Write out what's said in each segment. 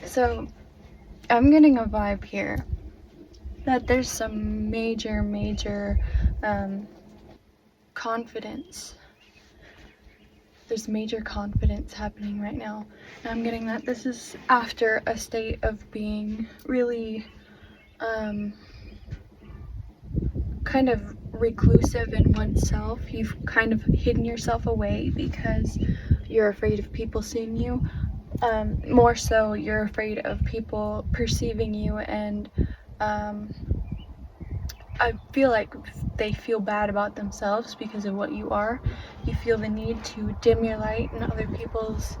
So I'm getting a vibe here that there's some major confidence. There's major confidence happening right now. And I'm getting that this is after a state of being really kind of reclusive in oneself. You've kind of hidden yourself away because you're afraid of people seeing you. More so, you're afraid of people perceiving you, and I feel like they feel bad about themselves because of what you are. You feel the need to dim your light in other people's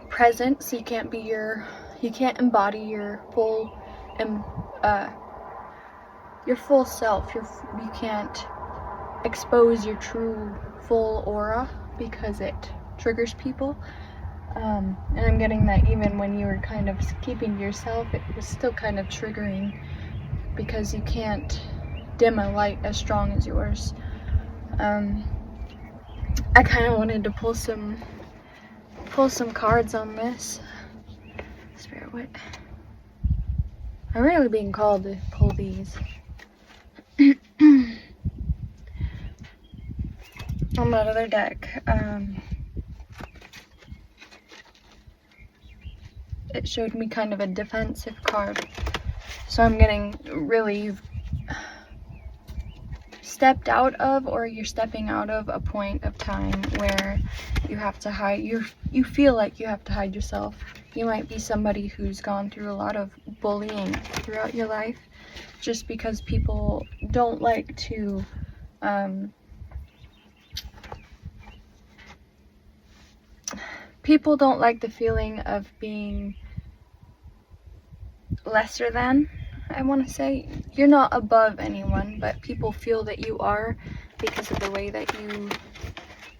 presence. You can't embody your full self. You can't expose your true full aura because it triggers people. And I'm getting that even when you were kind of keeping to yourself, it was still kind of triggering because you can't dim a light as strong as yours. I kind of wanted to pull some cards on this. Spirit, what? I'm really being called to pull these. On that other deck, it showed me kind of a defensive card. So I'm getting really, you've stepped out of, or you're stepping out of a point of time where you have to hide, you feel like you have to hide yourself. You might be somebody who's gone through a lot of bullying throughout your life just because people don't like to people don't like the feeling of being lesser than. I want to say you're not above anyone, but people feel that you are because of the way that you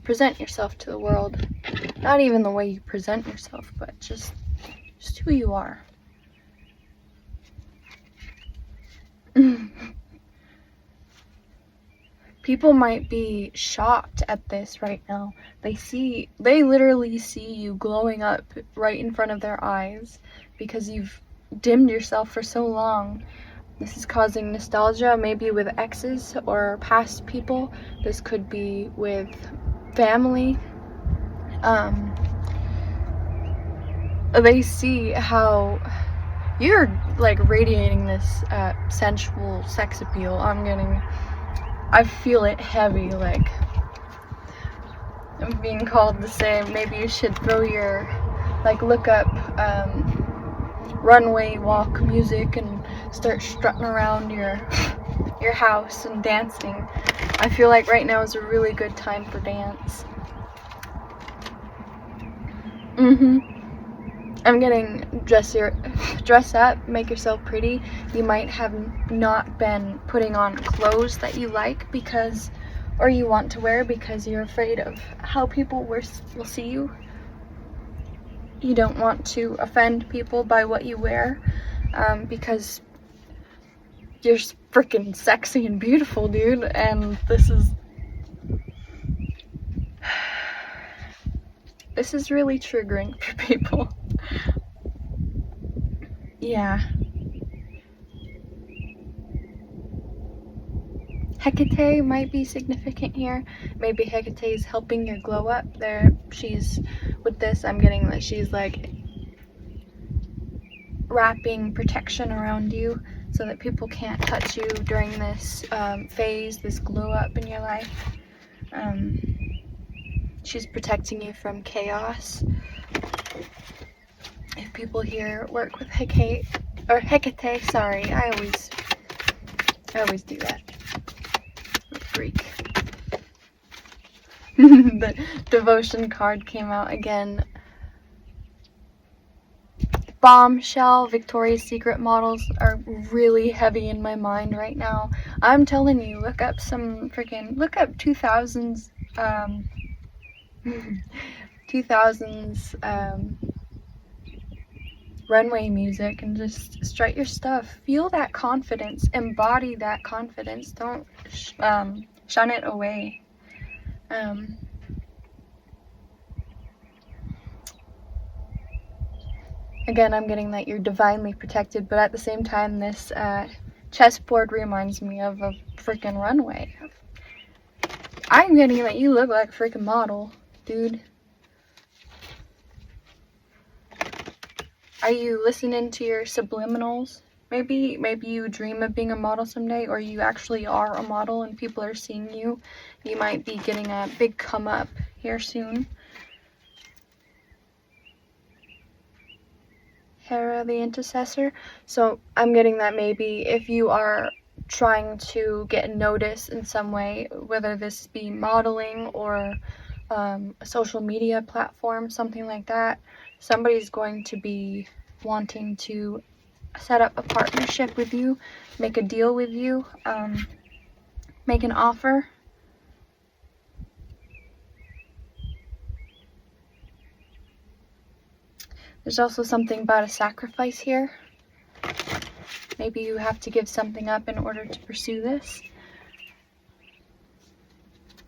present yourself to the world. Not even the way you present yourself, but just who you are. People might be shocked at this right now. They literally see you glowing up right in front of their eyes because you've dimmed yourself for so long. This is causing nostalgia, maybe with exes or past people. This could be with family. They see how you're like radiating this sensual sex appeal. I feel it heavy, like I'm being called to say maybe you should look up runway walk music and start strutting around your house and dancing. I feel like right now is a really good time for dance. I'm getting dress up, make yourself pretty. You might have not been putting on clothes that you like or you want to wear because you're afraid of how people will see you. You don't want to offend people by what you wear because you're freaking sexy and beautiful, dude, and this is really triggering for people. Yeah. Hecate might be significant here. Maybe Hecate is helping your glow up. With this, I'm getting that she's like wrapping protection around you so that people can't touch you during this phase, this glow up in your life. She's protecting you from chaos. If people here work with Hecate, sorry, I always do that. Freak. The devotion card came out again. Bombshell, Victoria's Secret models are really heavy in my mind right now. I'm telling you, look up 2000s 2000s runway music and just strut your stuff. Feel that confidence, embody that confidence. Don't shun it away. Again, I'm getting that you're divinely protected, but at the same time, this chessboard reminds me of a freaking runway. I'm getting that you look like a freaking model, dude. Are you listening to your subliminals? Maybe you dream of being a model someday, or you actually are a model and people are seeing you. You might be getting a big come up here soon. Hera the Intercessor. So I'm getting that maybe if you are trying to get noticed in some way, whether this be modeling or a social media platform, something like that, somebody's going to be wanting to set up a partnership with you, make a deal with you, make an offer. There's also something about a sacrifice here. Maybe you have to give something up in order to pursue this.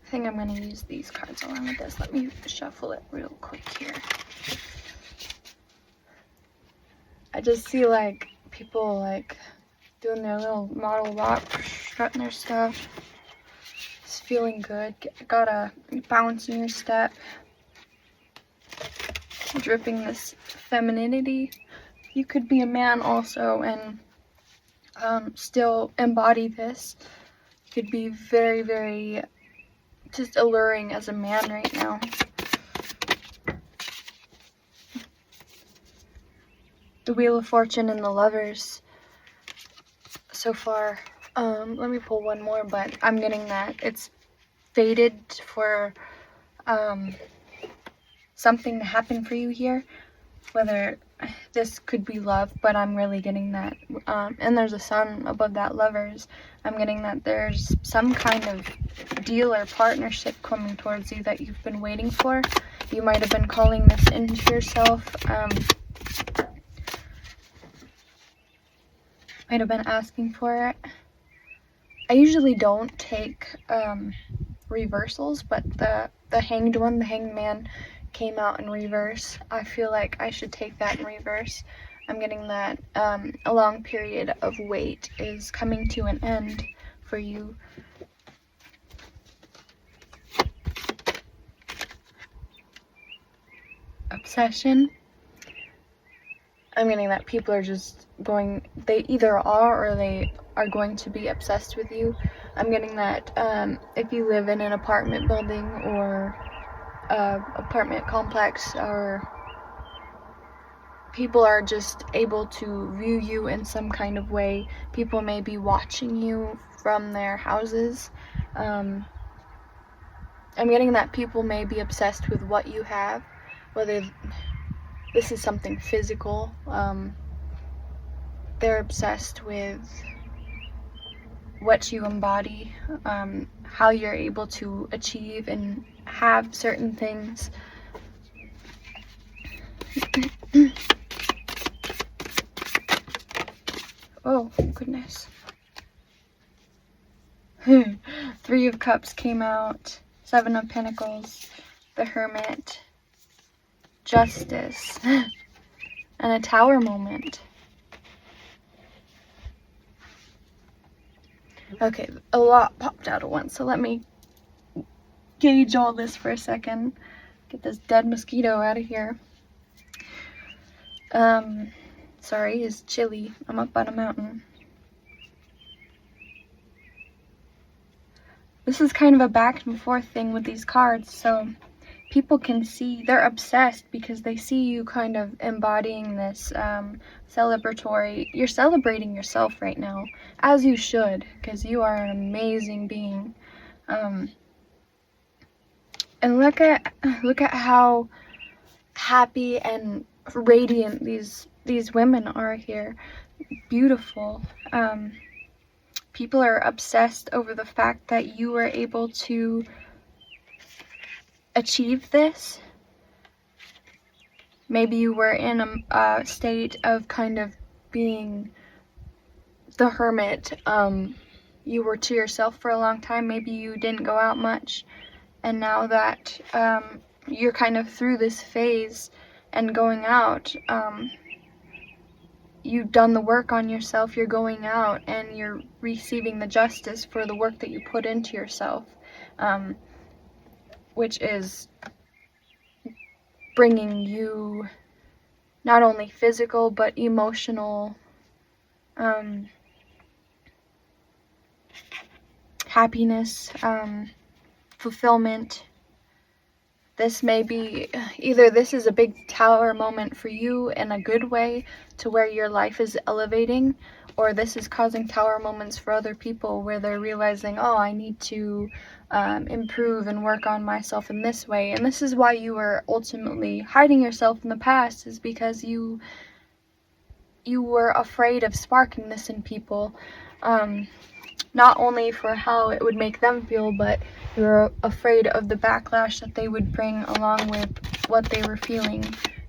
I think I'm going to use these cards along with this. Let me shuffle it real quick here. I just see like people like doing their little model walk, strutting their stuff. It's feeling good. Got a bounce in your step. Dripping this femininity. You could be a man also and still embody this. You could be very, very just alluring as a man right now. The Wheel of Fortune and the Lovers so far. Let me pull one more, but I'm getting that it's fated for something to happen for you here. Whether this could be love, but I'm really getting that. And there's a sun above that Lovers. I'm getting that there's some kind of deal or partnership coming towards you that you've been waiting for. You might have been calling this into yourself. Might have been asking for it. I usually don't take reversals, but the Hanged One, the Hanged Man, came out in reverse. I feel like I should take that in reverse. I'm getting that a long period of wait is coming to an end for you. Obsession. I'm getting that people are just going, they either are or they are going to be obsessed with you. I'm getting that if you live in an apartment building or apartment complex, or people are just able to view you in some kind of way. People may be watching you from their houses. I'm getting that people may be obsessed with what you have, whether this is something physical. They're obsessed with what you embody, how you're able to achieve and have certain things. Oh, goodness. Three of Cups came out. Seven of Pentacles. The Hermit. Justice. And a Tower moment. Okay, a lot popped out at once, so let me gauge all this for a second. Get this dead mosquito out of here. Sorry, it's chilly. I'm up on a mountain. This is kind of a back and forth thing with these cards, so people can see, they're obsessed because they see you kind of embodying this celebratory, you're celebrating yourself right now, as you should, because you are an amazing being. And look at how happy and radiant these women are here. Beautiful. People are obsessed over the fact that you were able to achieve this. Maybe you were in a state of kind of being the hermit. You were to yourself for a long time. Maybe you didn't go out much. And now that you're kind of through this phase and going out, you've done the work on yourself, you're going out and you're receiving the justice for the work that you put into yourself, which is bringing you not only physical but emotional happiness, fulfillment. This may be, either this is a big tower moment for you in a good way to where your life is elevating, or this is causing tower moments for other people where they're realizing, oh, I need to improve and work on myself in this way. And this is why you were ultimately hiding yourself in the past, is because you were afraid of sparking this in people. Not only for how it would make them feel, but you were afraid of the backlash that they would bring along with what they were feeling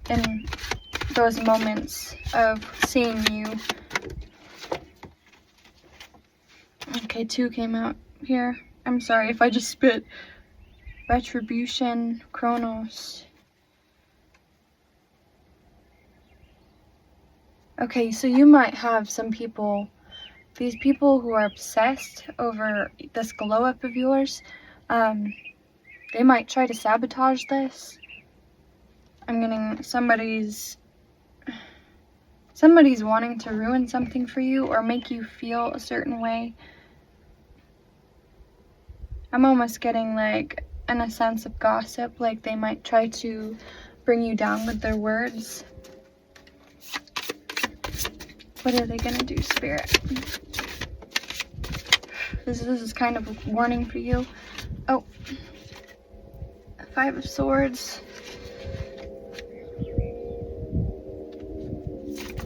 in those moments of seeing you. Okay, 2 came out here. I'm sorry if I just spit. Retribution, Chronos. Okay, so you might have some people, these people who are obsessed over this glow up of yours, they might try to sabotage this. I'm getting somebody's wanting to ruin something for you or make you feel a certain way. I'm almost getting like in a sense of gossip, like they might try to bring you down with their words. What are they gonna do, Spirit? This is kind of a warning for you. Oh, 5 of Swords.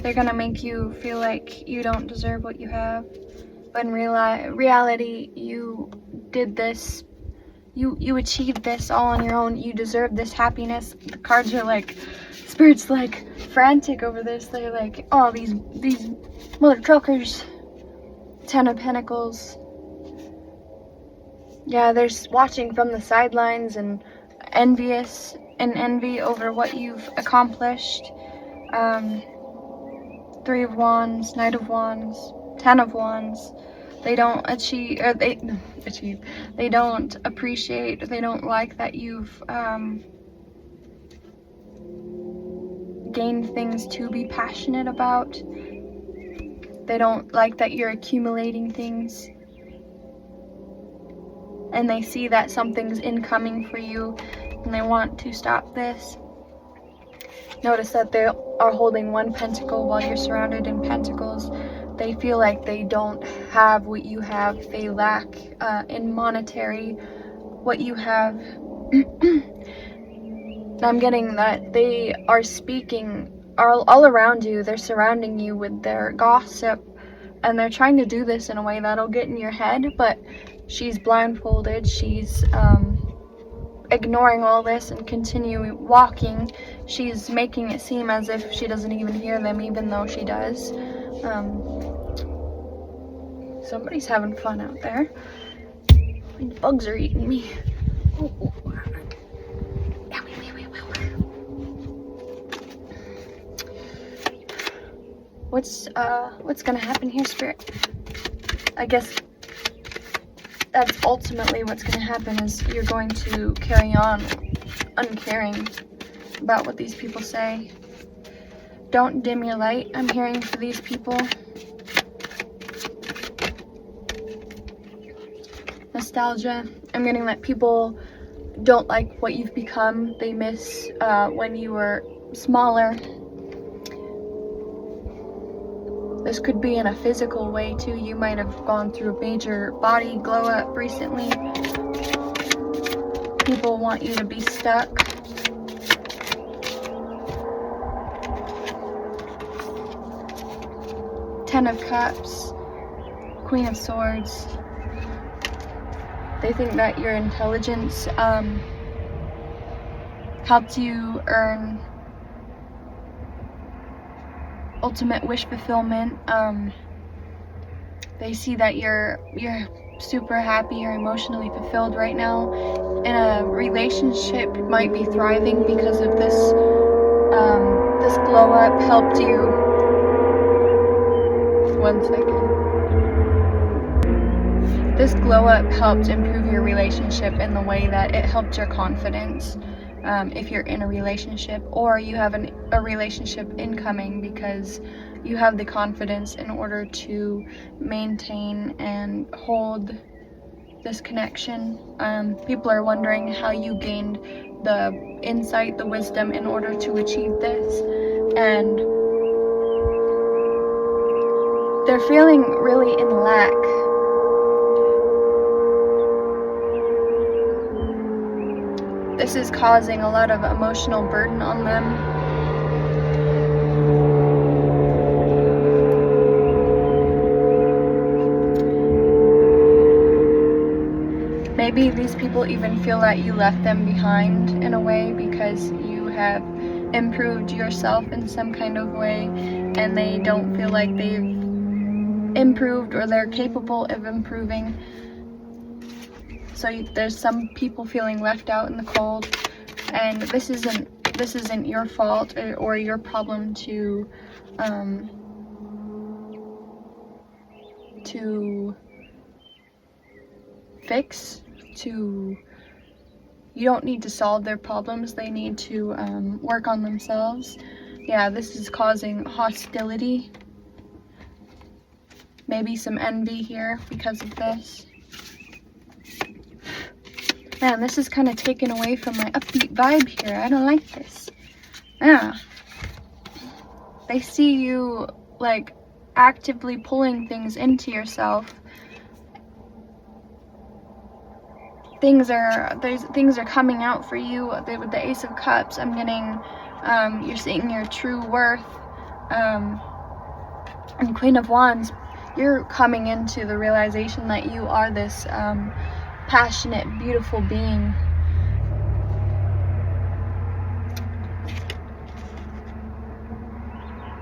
They're gonna make you feel like you don't deserve what you have, but in reality, you did this. You achieved this all on your own. You deserve this happiness. The cards are like, Spirit's like frantic over this. They're like, oh, these mother truckers. 10 of Pentacles. Yeah, they're watching from the sidelines and envious and envy over what you've accomplished. 3 of Wands, Knight of Wands, 10 of Wands. They don't they don't appreciate, they don't like that you've gained things to be passionate about. They don't like that you're accumulating things. And they see that something's incoming for you and they want to stop this. Notice that they are holding 1 pentacle while you're surrounded in pentacles. They feel like they don't have what you have. They lack in monetary what you have. I'm getting that they are speaking all around you. They're surrounding you with their gossip. And they're trying to do this in a way that'll get in your head. But she's blindfolded. She's ignoring all this and continue walking. She's making it seem as if she doesn't even hear them, even though she does. Somebody's having fun out there. The bugs are eating me. Ooh. What's gonna happen here, Spirit? I guess that's ultimately what's going to happen, is you're going to carry on uncaring about what these people say. Don't dim your light, I'm hearing, for these people. Nostalgia. I'm getting that people don't like what you've become. They miss when you were smaller. This could be in a physical way too. You might have gone through a major body glow up recently. People want you to be stuck. Ten of Cups, Queen of Swords. They think that your intelligence helped you earn ultimate wish fulfillment. They see that you're super happy, you're emotionally fulfilled right now, and a relationship might be thriving because of this. This glow up helped you 1 second. This glow up helped improve your relationship in the way that it helped your confidence. If you're in a relationship, or you have a relationship incoming, because you have the confidence in order to maintain and hold this connection. People are wondering how you gained the insight, the wisdom in order to achieve this, and they're feeling really in lack. This is causing a lot of emotional burden on them. Maybe these people even feel that you left them behind in a way, because you have improved yourself in some kind of way, and they don't feel like they've improved or they're capable of improving. So there's some people feeling left out in the cold, and this isn't your fault or your problem to fix. You don't need to solve their problems. They need to work on themselves. Yeah, this is causing hostility, maybe some envy here because of this. Man, this is kind of taken away from my upbeat vibe here. I don't like this. Yeah. They see you like actively pulling things into yourself. Things are coming out for you. With the Ace of Cups, I'm getting you're seeing your true worth. And Queen of Wands, you're coming into the realization that you are this passionate, beautiful being.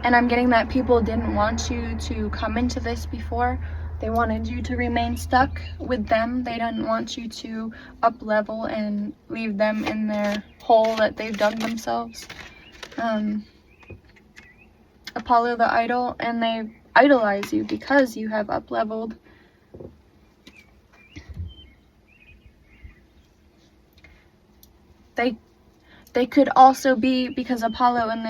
And I'm getting that people didn't want you to come into this before. They wanted you to remain stuck with them. They didn't want you to up level and leave them in their hole that they've dug themselves. Apollo the idol, and they idolize you because you have up leveled. They could also be, because Apollo in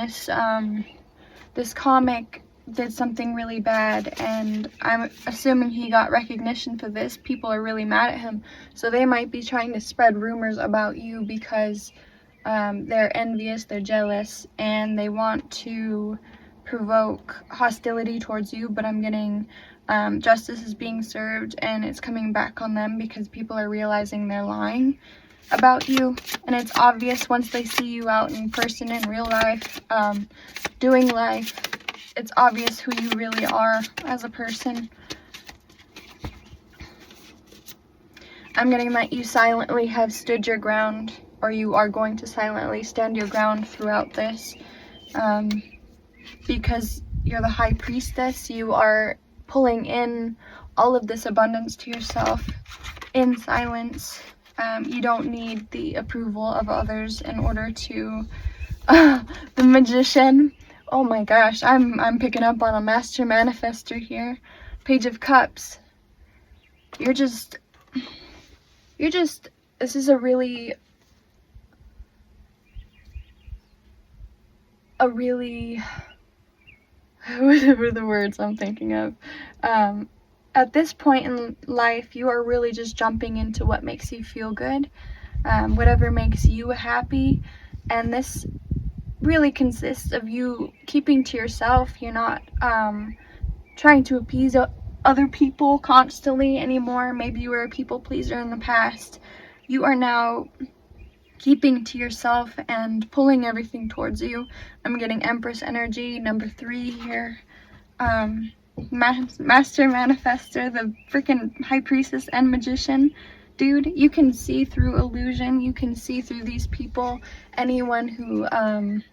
this comic did something really bad, and I'm assuming he got recognition for this. People are really mad at him, so they might be trying to spread rumors about you because they're envious, they're jealous, and they want to provoke hostility towards you. But I'm getting justice is being served, and it's coming back on them because people are realizing they're lying about you, and it's obvious once they see you out in person in real life, doing life. It's obvious who you really are as a person. I'm getting that you silently have stood your ground, or you are going to silently stand your ground throughout this, because you're the High Priestess. You are pulling in all of this abundance to yourself in silence. You don't need the approval of others in order to the Magician. Oh my gosh, I'm picking up on a master manifester here. Page of Cups. You're just this is a really whatever the words I'm thinking of. At this point in life, you are really just jumping into what makes you feel good, whatever makes you happy, and this really consists of you keeping to yourself. You're not trying to appease other people constantly anymore. Maybe you were a people pleaser in the past. You are now keeping to yourself and pulling everything towards you. I'm getting Empress energy, number 3 here. Master Manifester, the freaking High Priestess and Magician. Dude, you can see through illusion. You can see through these people. Anyone who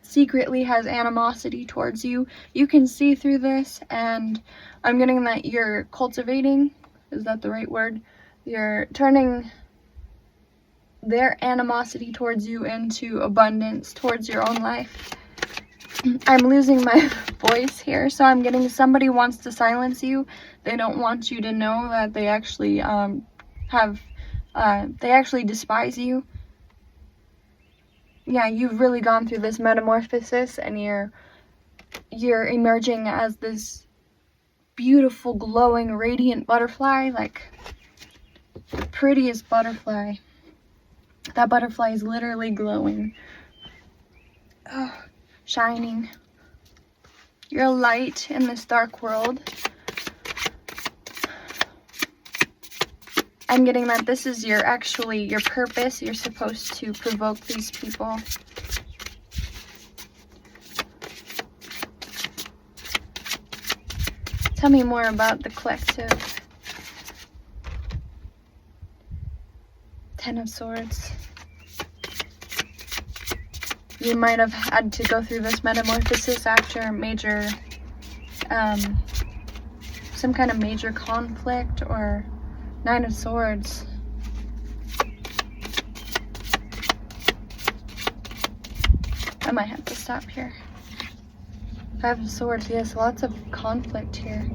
secretly has animosity towards you, you can see through this. And I'm getting that you're cultivating, is that the right word? You're turning their animosity towards you into abundance towards your own life. I'm losing my voice here, so I'm getting somebody wants to silence you. They don't want you to know that they actually they actually despise you. Yeah, you've really gone through this metamorphosis, and you're emerging as this beautiful, glowing, radiant butterfly, like the prettiest butterfly. That butterfly is literally glowing. Oh, shining. You're a light in this dark world. I'm getting that this is your purpose. You're supposed to provoke these people. Tell me more about the collective. Ten of Swords. You might have had to go through this metamorphosis after a major, some kind of major conflict, or Nine of Swords. I might have to stop here. Five of Swords, yes, lots of conflict here.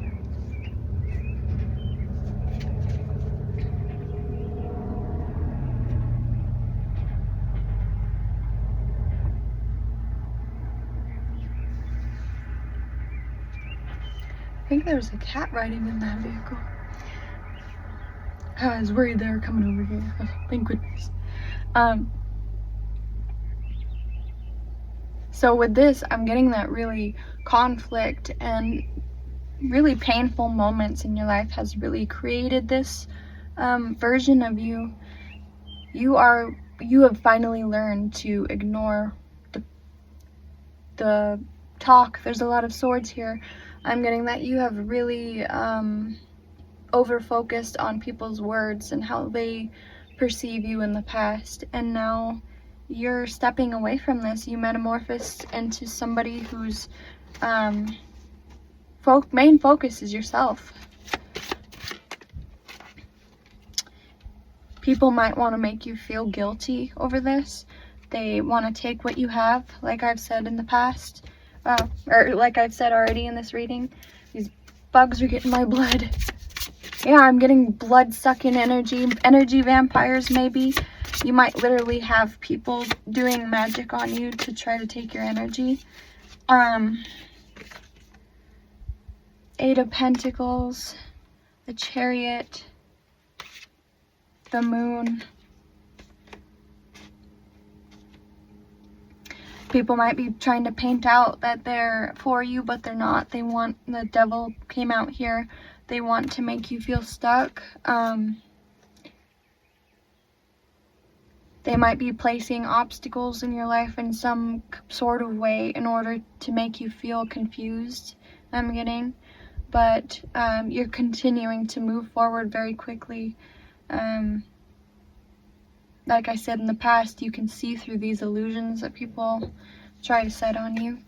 I think there was a cat riding in that vehicle. I was worried they were coming over here. Oh, thank goodness. So with this, I'm getting that really conflict and really painful moments in your life has really created this version of you. You have finally learned to ignore the talk. There's a lot of swords here. I'm getting that you have really over-focused on people's words and how they perceive you in the past, and now you're stepping away from this. You metamorphosed into somebody whose main focus is yourself. People might want to make you feel guilty over this. They want to take what you have, like I've said in the past, or like I've said already in this reading. These bugs are getting my blood. Yeah, I'm getting blood-sucking energy vampires maybe. You might literally have people doing magic on you to try to take your energy. Eight of Pentacles, the Chariot, the Moon. People might be trying to paint out that they're for you, but they're not. The Devil came out here. They want to make you feel stuck. They might be placing obstacles in your life in some sort of way in order to make you feel confused, I'm getting. But you're continuing to move forward very quickly. Like I said in the past, you can see through these illusions that people try to set on you.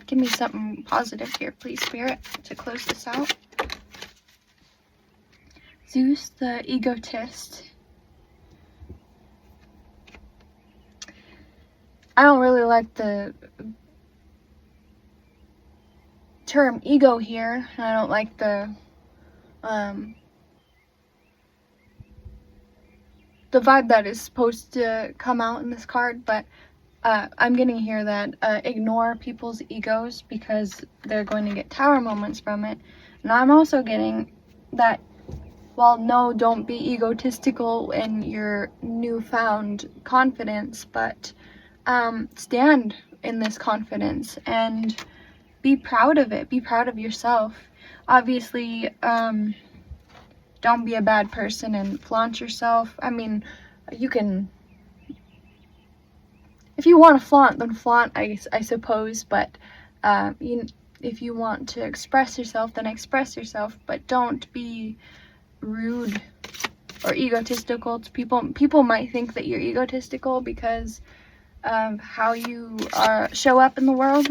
Give me something positive here, please, Spirit, to close this out. Zeus, the egotist. I don't really like the term ego here. I don't like the vibe that is supposed to come out in this card, but I'm getting here that ignore people's egos because they're going to get tower moments from it. And I'm also getting that, well, no, don't be egotistical in your newfound confidence, but stand in this confidence and be proud of it. Be proud of yourself. Obviously, don't be a bad person and flaunt yourself. I mean, you can, if you want to flaunt, then flaunt, I suppose, but if you want to express yourself, then express yourself, but don't be rude or egotistical to people. People might think that you're egotistical because of how you show up in the world,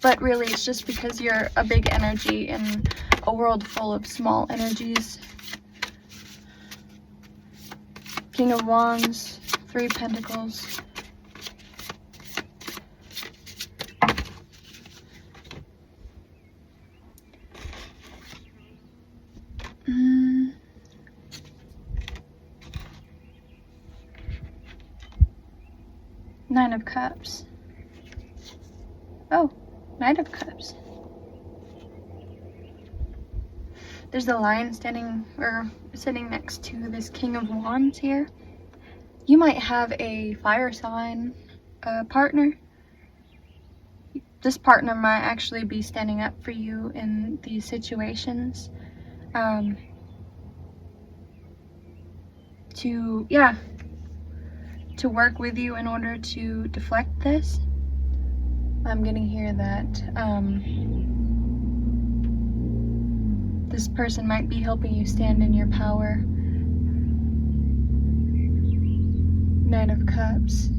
but really it's just because you're a big energy in a world full of small energies. King of Wands, Three Pentacles. Nine of Cups. Oh, Knight of Cups. There's a lion standing or sitting next to this King of Wands here. You might have a fire sign partner. This partner might actually be standing up for you in these situations. To work with you in order to deflect this. I'm getting here that this person might be helping you stand in your power. Knight of Cups.